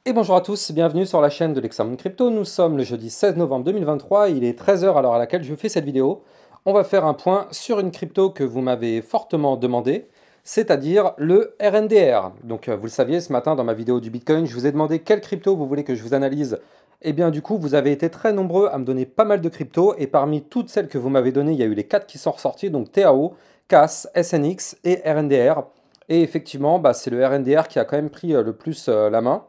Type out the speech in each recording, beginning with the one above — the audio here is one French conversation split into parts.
Et bonjour à tous, bienvenue sur la chaîne de l'Examen Crypto. Nous sommes le jeudi 16 novembre 2023, il est 13 h à l'heure à laquelle je fais cette vidéo. On va faire un point sur une crypto que vous m'avez fortement demandé, c'est-à-dire le RNDR. Donc vous le saviez, ce matin dans ma vidéo du Bitcoin, je vous ai demandé quelle crypto vous voulez que je vous analyse. Et bien du coup, vous avez été très nombreux à me donner pas mal de cryptos, et parmi toutes celles que vous m'avez données, il y a eu les 4 qui sont ressortis, donc TAO, CAS, SNX et RNDR. Et effectivement, c'est le RNDR qui a quand même pris le plus la main.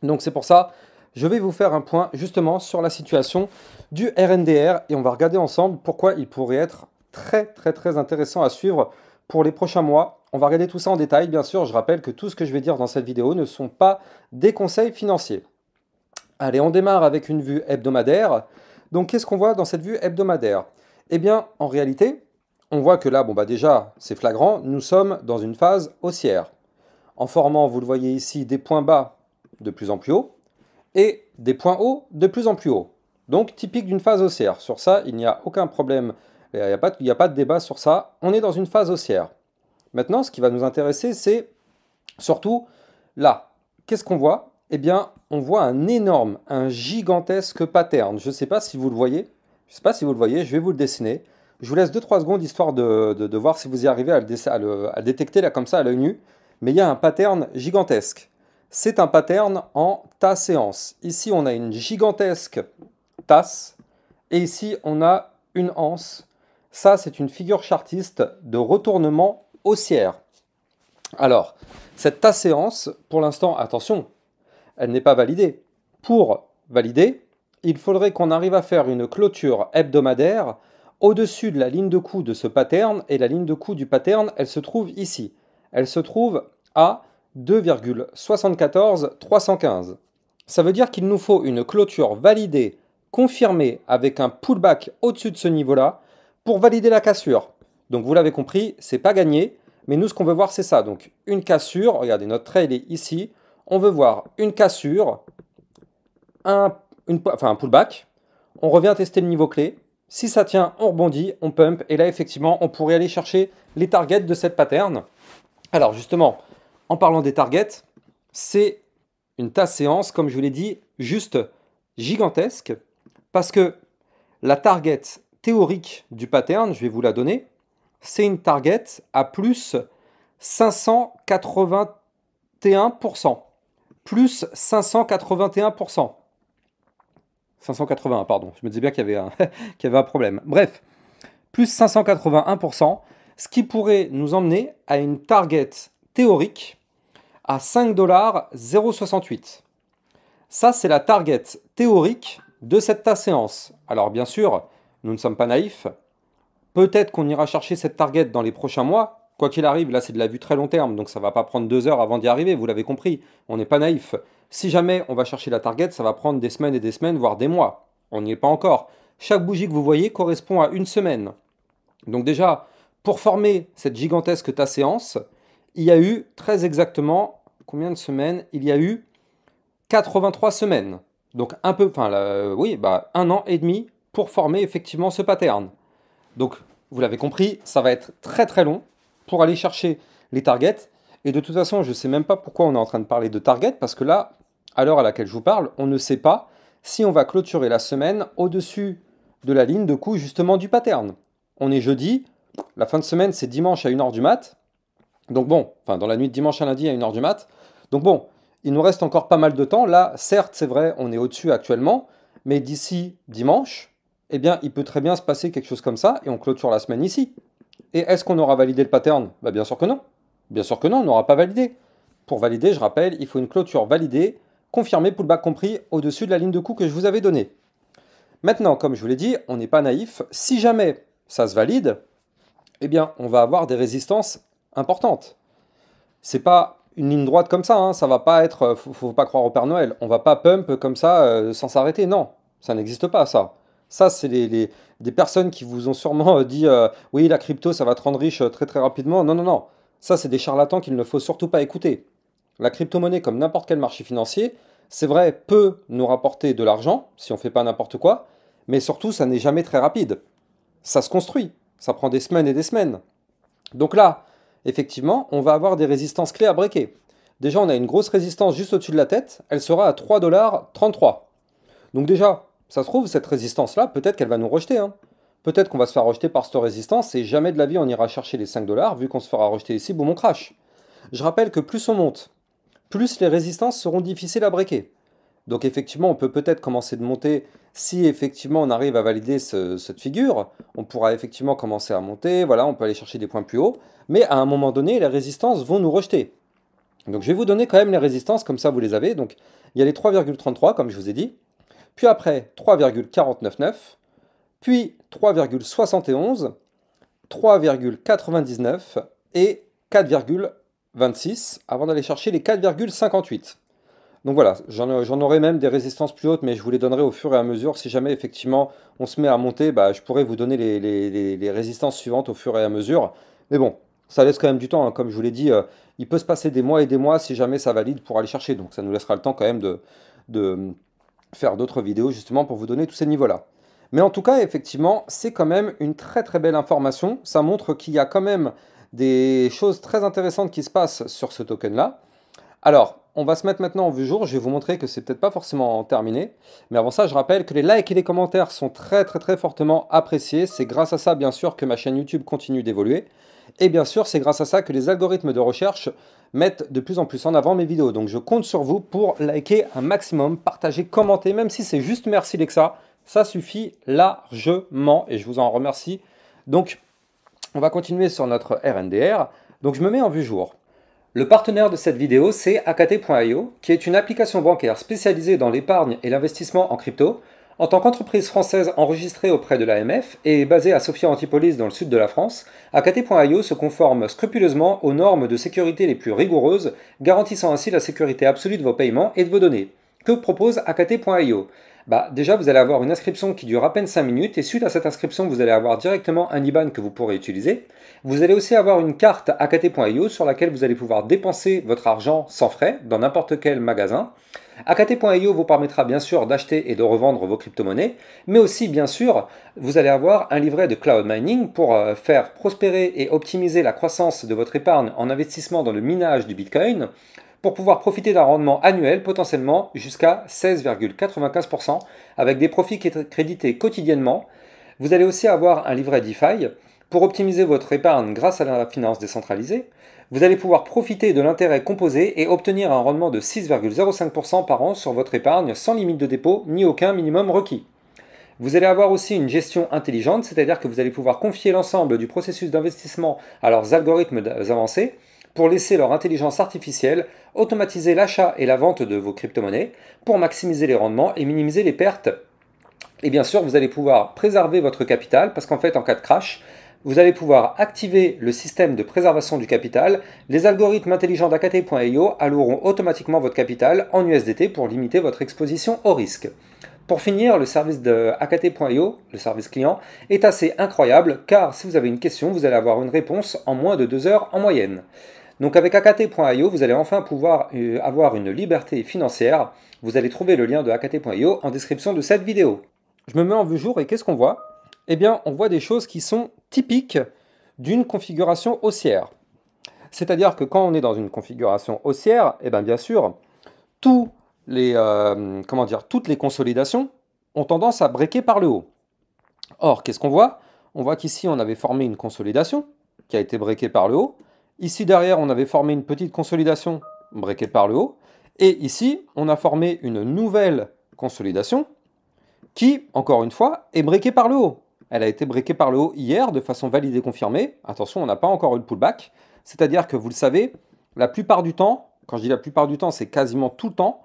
Donc c'est pour ça, je vais vous faire un point justement sur la situation du RNDR et on va regarder ensemble pourquoi il pourrait être très intéressant à suivre pour les prochains mois. On va regarder tout ça en détail, bien sûr. Je rappelle que tout ce que je vais dire dans cette vidéo ne sont pas des conseils financiers. Allez, on démarre avec une vue hebdomadaire. Donc qu'est-ce qu'on voit dans cette vue hebdomadaire? Eh bien, en réalité, on voit que là, déjà, c'est flagrant, nous sommes dans une phase haussière, en formant, vous le voyez ici, des points bas de plus en plus hauts et des points hauts de plus en plus hauts. Donc typique d'une phase haussière. Sur ça, il n'y a aucun problème, il n'y a pas de débat sur ça. On est dans une phase haussière. Maintenant, ce qui va nous intéresser, c'est surtout là. Qu'est-ce qu'on voit? Eh bien, on voit un énorme, un gigantesque pattern. Je ne sais pas si vous le voyez. Je ne sais pas si vous le voyez, je vais vous le dessiner. Je vous laisse 2-3 secondes histoire de voir si vous y arrivez à le détecter là comme ça à l'œil nu. Mais il y a un pattern gigantesque. C'est un pattern en tas-séance. Ici, on a une gigantesque tasse et ici, on a une anse. Ça, c'est une figure chartiste de retournement haussière. Alors, cette tas-séance, pour l'instant, attention, elle n'est pas validée. Pour valider, il faudrait qu'on arrive à faire une clôture hebdomadaire au-dessus de la ligne de coup de ce pattern, et la ligne de coup du pattern, elle se trouve ici. Elle se trouve à 2,74315. Ça veut dire qu'il nous faut une clôture validée, confirmée, avec un pullback au-dessus de ce niveau-là, pour valider la cassure. Donc vous l'avez compris, c'est pas gagné, mais nous ce qu'on veut voir c'est ça. Donc une cassure, regardez notre trail est ici, on veut voir une cassure, un pullback, on revient tester le niveau clé, si ça tient, on rebondit, on pump, et là effectivement on pourrait aller chercher les targets de cette pattern. Alors justement, en parlant des targets, c'est une tasse séance, comme je vous l'ai dit, juste gigantesque, parce que la target théorique du pattern, je vais vous la donner, c'est une target à plus 581%. Plus 581%. 581, pardon, je me disais bien qu'il y avait qu'il y avait un problème. Bref, plus 581%, ce qui pourrait nous emmener à une target théorique à 5,068 $. Ça, c'est la target théorique de cette tasse séance. Alors bien sûr, nous ne sommes pas naïfs. Peut-être qu'on ira chercher cette target dans les prochains mois. Quoi qu'il arrive, là c'est de la vue très long terme, donc ça ne va pas prendre 2 heures avant d'y arriver, vous l'avez compris. On n'est pas naïf. Si jamais on va chercher la target, ça va prendre des semaines et des semaines, voire des mois. On n'y est pas encore. Chaque bougie que vous voyez correspond à une semaine. Donc déjà, pour former cette gigantesque tasse séance, il y a eu très exactement, combien de semaines? Il y a eu 83 semaines. Donc un peu, un an et demi pour former effectivement ce pattern. Donc vous l'avez compris, ça va être très long pour aller chercher les targets. Et de toute façon, je ne sais même pas pourquoi on est en train de parler de target, parce que là, à l'heure à laquelle je vous parle, on ne sait pas si on va clôturer la semaine au-dessus de la ligne de coup justement du pattern. On est jeudi, la fin de semaine c'est dimanche à 1h du mat. Donc bon, dans la nuit de dimanche à lundi à 1h du mat. Donc bon, il nous reste encore pas mal de temps. Là, certes, c'est vrai, on est au-dessus actuellement, mais d'ici dimanche, eh bien, il peut très bien se passer quelque chose comme ça et on clôture la semaine ici. Et est-ce qu'on aura validé le pattern? Bien sûr que non. Bien sûr que non, on n'aura pas validé. Pour valider, je rappelle, il faut une clôture validée, confirmée, pullback compris, au-dessus de la ligne de coup que je vous avais donnée. Maintenant, comme je vous l'ai dit, on n'est pas naïf. Si jamais ça se valide, eh bien, on va avoir des résistances importantes. C'est pas une ligne droite comme ça, hein, ça va pas être, faut pas croire au Père Noël. On va pas pump comme ça sans s'arrêter, non, ça n'existe pas ça. Ça, c'est des personnes qui vous ont sûrement dit oui, la crypto, ça va te rendre riche très rapidement. Non, non, non. Ça, c'est des charlatans qu'il ne faut surtout pas écouter. La crypto-monnaie, comme n'importe quel marché financier, c'est vrai, peut nous rapporter de l'argent si on ne fait pas n'importe quoi, mais surtout, ça n'est jamais très rapide. Ça se construit. Ça prend des semaines et des semaines. Donc là, effectivement, on va avoir des résistances clés à breaker. déjà on a une grosse résistance juste au-dessus de la tête, elle sera à 3,33 $. Donc déjà, ça se trouve, cette résistance-là, peut-être qu'elle va nous rejeter, hein. Peut-être qu'on va se faire rejeter par cette résistance et jamais de la vie on ira chercher les 5 $, vu qu'on se fera rejeter ici, boum, on crash. Je rappelle que plus on monte, plus les résistances seront difficiles à breaker. Donc effectivement, on peut peut-être commencer de monter si effectivement on arrive à valider cette figure. On pourra effectivement commencer à monter, voilà, on peut aller chercher des points plus hauts. Mais à un moment donné, les résistances vont nous rejeter. Donc je vais vous donner quand même les résistances, comme ça vous les avez. Donc il y a les 3,33 comme je vous ai dit. Puis après 3,499. Puis 3,71. 3,99 et 4,26 avant d'aller chercher les 4,58. Donc voilà, j'en aurai même des résistances plus hautes, mais je vous les donnerai au fur et à mesure. Si jamais effectivement on se met à monter, bah, je pourrai vous donner les résistances suivantes au fur et à mesure. Mais bon, ça laisse quand même du temps, hein. Comme je vous l'ai dit, il peut se passer des mois et des mois si jamais ça valide pour aller chercher. Donc ça nous laissera le temps quand même de faire d'autres vidéos justement pour vous donner tous ces niveaux-là. Mais en tout cas, effectivement, c'est quand même une très très belle information. Ça montre qu'il y a quand même des choses très intéressantes qui se passent sur ce token-là. Alors, on va se mettre maintenant en vue jour. Je vais vous montrer que c'est peut-être pas forcément terminé. Mais avant ça, je rappelle que les likes et les commentaires sont très très très fortement appréciés. C'est grâce à ça, bien sûr, que ma chaîne YouTube continue d'évoluer. Et bien sûr, c'est grâce à ça que les algorithmes de recherche mettent de plus en plus en avant mes vidéos. Donc je compte sur vous pour liker un maximum, partager, commenter, même si c'est juste merci Lexa. Ça suffit largement et je vous en remercie. Donc, on va continuer sur notre RNDR. Donc, je me mets en vue jour. Le partenaire de cette vidéo, c'est AKT.io, qui est une application bancaire spécialisée dans l'épargne et l'investissement en crypto. En tant qu'entreprise française enregistrée auprès de l'AMF et basée à Sophia Antipolis dans le sud de la France, AKT.io se conforme scrupuleusement aux normes de sécurité les plus rigoureuses, garantissant ainsi la sécurité absolue de vos paiements et de vos données. Que propose AKT.io ? Déjà, vous allez avoir une inscription qui dure à peine 5 minutes et suite à cette inscription, vous allez avoir directement un IBAN que vous pourrez utiliser. Vous allez aussi avoir une carte AKT.io sur laquelle vous allez pouvoir dépenser votre argent sans frais dans n'importe quel magasin. AKT.io vous permettra bien sûr d'acheter et de revendre vos crypto-monnaies, mais aussi bien sûr, vous allez avoir un livret de cloud mining pour faire prospérer et optimiser la croissance de votre épargne en investissement dans le minage du Bitcoin, pour pouvoir profiter d'un rendement annuel potentiellement jusqu'à 16,95% avec des profits crédités quotidiennement. Vous allez aussi avoir un livret DeFi pour optimiser votre épargne grâce à la finance décentralisée. Vous allez pouvoir profiter de l'intérêt composé et obtenir un rendement de 6,05% par an sur votre épargne sans limite de dépôt ni aucun minimum requis. Vous allez avoir aussi une gestion intelligente, c'est-à-dire que vous allez pouvoir confier l'ensemble du processus d'investissement à leurs algorithmes avancés pour laisser leur intelligence artificielle automatiser l'achat et la vente de vos crypto-monnaies pour maximiser les rendements et minimiser les pertes. Et bien sûr, vous allez pouvoir préserver votre capital parce qu'en fait, en cas de crash, vous allez pouvoir activer le système de préservation du capital. Les algorithmes intelligents d'AKT.io alloueront automatiquement votre capital en USDT pour limiter votre exposition au risque. Pour finir, le service de AKT.io, le service client, est assez incroyable car si vous avez une question, vous allez avoir une réponse en moins de 2 heures en moyenne. Donc avec AKT.io, vous allez enfin pouvoir avoir une liberté financière. Vous allez trouver le lien de AKT.io en description de cette vidéo. Je me mets en vue jour et qu'est-ce qu'on voit ? Eh bien, on voit des choses qui sont typiques d'une configuration haussière. C'est-à-dire que quand on est dans une configuration haussière, eh bien sûr, toutes les consolidations ont tendance à breaker par le haut. Or, qu'est-ce qu'on voit ? On voit qu'ici, on avait formé une consolidation qui a été breakée par le haut. Ici, derrière, on avait formé une petite consolidation breakée par le haut. Et ici, on a formé une nouvelle consolidation qui, encore une fois, est breakée par le haut. Elle a été breakée par le haut hier de façon validée confirmée. Attention, on n'a pas encore eu le pullback. C'est-à-dire que vous le savez, la plupart du temps, quand je dis la plupart du temps, c'est quasiment tout le temps,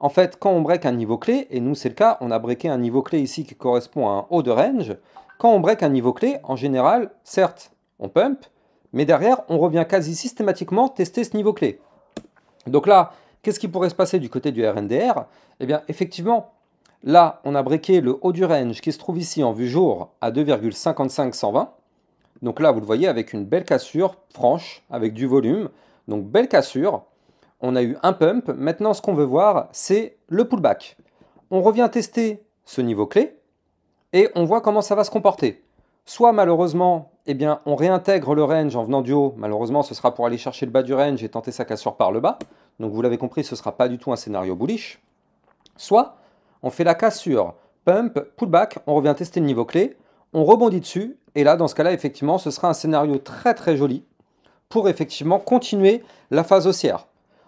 en fait, quand on break un niveau clé, et nous c'est le cas, on a breaké un niveau clé ici qui correspond à un haut de range, quand on break un niveau clé, en général, certes, on pump, mais derrière, on revient quasi systématiquement tester ce niveau clé. Donc là, qu'est-ce qui pourrait se passer du côté du RNDR ? Eh bien, effectivement, là, on a breaké le haut du range qui se trouve ici en vue jour à 2,55120. Donc là, vous le voyez, avec une belle cassure franche, avec du volume. Donc, belle cassure. On a eu un pump. Maintenant, ce qu'on veut voir, c'est le pullback. On revient tester ce niveau clé et on voit comment ça va se comporter. Soit malheureusement, eh bien, on réintègre le range en venant du haut. Malheureusement, ce sera pour aller chercher le bas du range et tenter sa cassure par le bas. Donc vous l'avez compris, ce ne sera pas du tout un scénario bullish. Soit on fait la cassure, pump, pullback, on revient tester le niveau clé, on rebondit dessus, et là, dans ce cas-là, effectivement, ce sera un scénario très très joli pour effectivement continuer la phase haussière.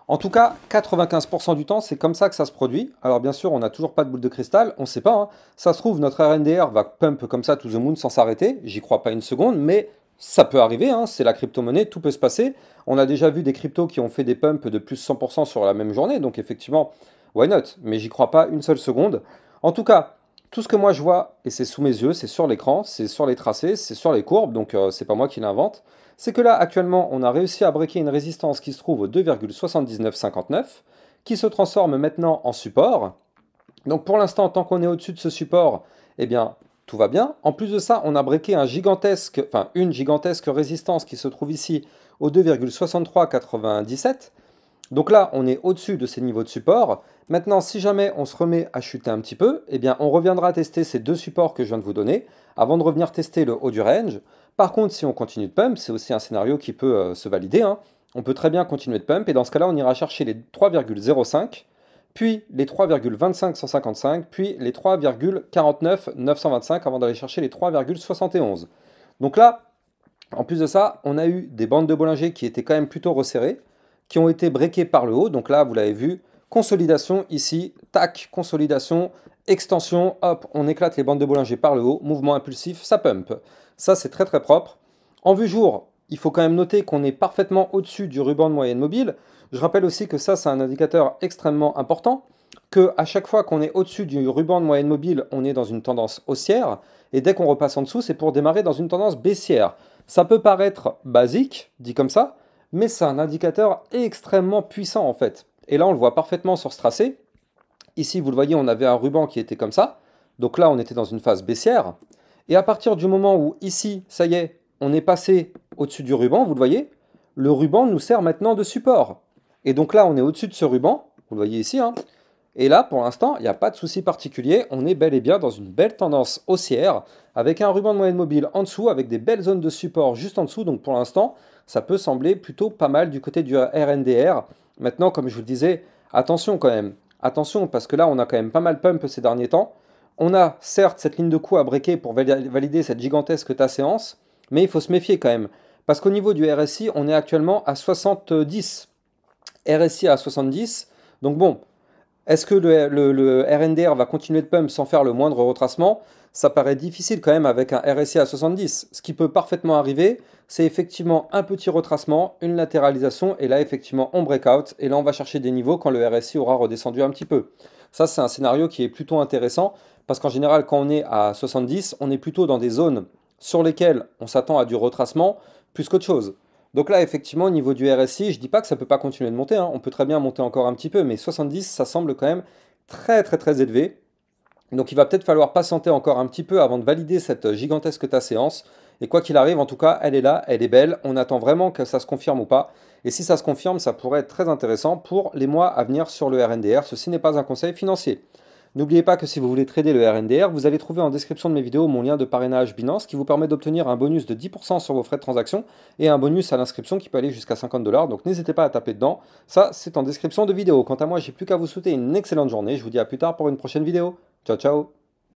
En tout cas, 95% du temps, c'est comme ça que ça se produit. Alors bien sûr, on n'a toujours pas de boule de cristal, on ne sait pas. Hein. Ça se trouve, notre RNDR va pump comme ça to the moon sans s'arrêter. J'y crois pas une seconde, mais ça peut arriver. Hein. C'est la crypto-monnaie, tout peut se passer. On a déjà vu des cryptos qui ont fait des pumps de plus 100% sur la même journée. Donc effectivement, why not? Mais j'y crois pas une seule seconde. En tout cas, tout ce que moi je vois, et c'est sous mes yeux, c'est sur l'écran, c'est sur les tracés, c'est sur les courbes, donc c'est pas moi qui l'invente, c'est que là, actuellement, on a réussi à breaker une résistance qui se trouve au 2,7959, qui se transforme maintenant en support. Donc pour l'instant, tant qu'on est au-dessus de ce support, eh bien, tout va bien. En plus de ça, on a breaké une gigantesque résistance qui se trouve ici au 2,6397. Donc là, on est au-dessus de ces niveaux de support. Maintenant, si jamais on se remet à chuter un petit peu, eh bien, on reviendra tester ces deux supports que je viens de vous donner avant de revenir tester le haut du range. Par contre, si on continue de pump, c'est aussi un scénario qui peut se valider. Hein. On peut très bien continuer de pump et dans ce cas-là, on ira chercher les 3,05, puis les 3,25 puis les 3,49 925 avant d'aller chercher les 3,71. Donc là, en plus de ça, on a eu des bandes de Bollinger qui étaient quand même plutôt resserrées, qui ont été breakées par le haut. Donc là, vous l'avez vu, consolidation ici, tac, consolidation, extension, hop, on éclate les bandes de Bollinger par le haut, mouvement impulsif, ça pump. Ça, c'est très très propre. En vue jour, il faut quand même noter qu'on est parfaitement au-dessus du ruban de moyenne mobile. Je rappelle aussi que ça, c'est un indicateur extrêmement important, que à chaque fois qu'on est au-dessus du ruban de moyenne mobile, on est dans une tendance haussière, et dès qu'on repasse en dessous, c'est pour démarrer dans une tendance baissière. Ça peut paraître basique, dit comme ça, mais c'est un indicateur extrêmement puissant en fait. Et là, on le voit parfaitement sur ce tracé. Ici, vous le voyez, on avait un ruban qui était comme ça. Donc là, on était dans une phase baissière. Et à partir du moment où ici, ça y est, on est passé au-dessus du ruban, vous le voyez, le ruban nous sert maintenant de support. Et donc là, on est au-dessus de ce ruban, vous le voyez ici, hein. Et là, pour l'instant, il n'y a pas de souci particulier, on est bel et bien dans une belle tendance haussière, avec un ruban de moyenne mobile en dessous, avec des belles zones de support juste en dessous, donc pour l'instant, ça peut sembler plutôt pas mal du côté du RNDR. Maintenant, comme je vous le disais, attention quand même, attention, parce que là, on a quand même pas mal pump ces derniers temps. On a certes cette ligne de coup à breaker pour valider cette gigantesque ta séance, mais il faut se méfier quand même. Parce qu'au niveau du RSI, on est actuellement à 70. RSI à 70. Donc bon, est-ce que le RNDR va continuer de pump sans faire le moindre retracement? Ça paraît difficile quand même avec un RSI à 70. Ce qui peut parfaitement arriver, c'est effectivement un petit retracement, une latéralisation, et là effectivement on breakout, et là on va chercher des niveaux quand le RSI aura redescendu un petit peu. Ça c'est un scénario qui est plutôt intéressant, parce qu'en général quand on est à 70, on est plutôt dans des zones sur lesquelles on s'attend à du retracement plus qu'autre chose. Donc là, effectivement, au niveau du RSI, je ne dis pas que ça ne peut pas continuer de monter, hein. On peut très bien monter encore un petit peu, mais 70, ça semble quand même très très très élevé. Donc il va peut-être falloir patienter encore un petit peu avant de valider cette gigantesque ta séance. Et quoi qu'il arrive, en tout cas, elle est là, elle est belle. On attend vraiment que ça se confirme ou pas. Et si ça se confirme, ça pourrait être très intéressant pour les mois à venir sur le RNDR. Ceci n'est pas un conseil financier. N'oubliez pas que si vous voulez trader le RNDR, vous allez trouver en description de mes vidéos mon lien de parrainage Binance qui vous permet d'obtenir un bonus de 10% sur vos frais de transaction et un bonus à l'inscription qui peut aller jusqu'à 50 $. Donc n'hésitez pas à taper dedans. Ça, c'est en description de vidéo. Quant à moi, j'ai plus qu'à vous souhaiter une excellente journée. Je vous dis à plus tard pour une prochaine vidéo. Ciao, ciao!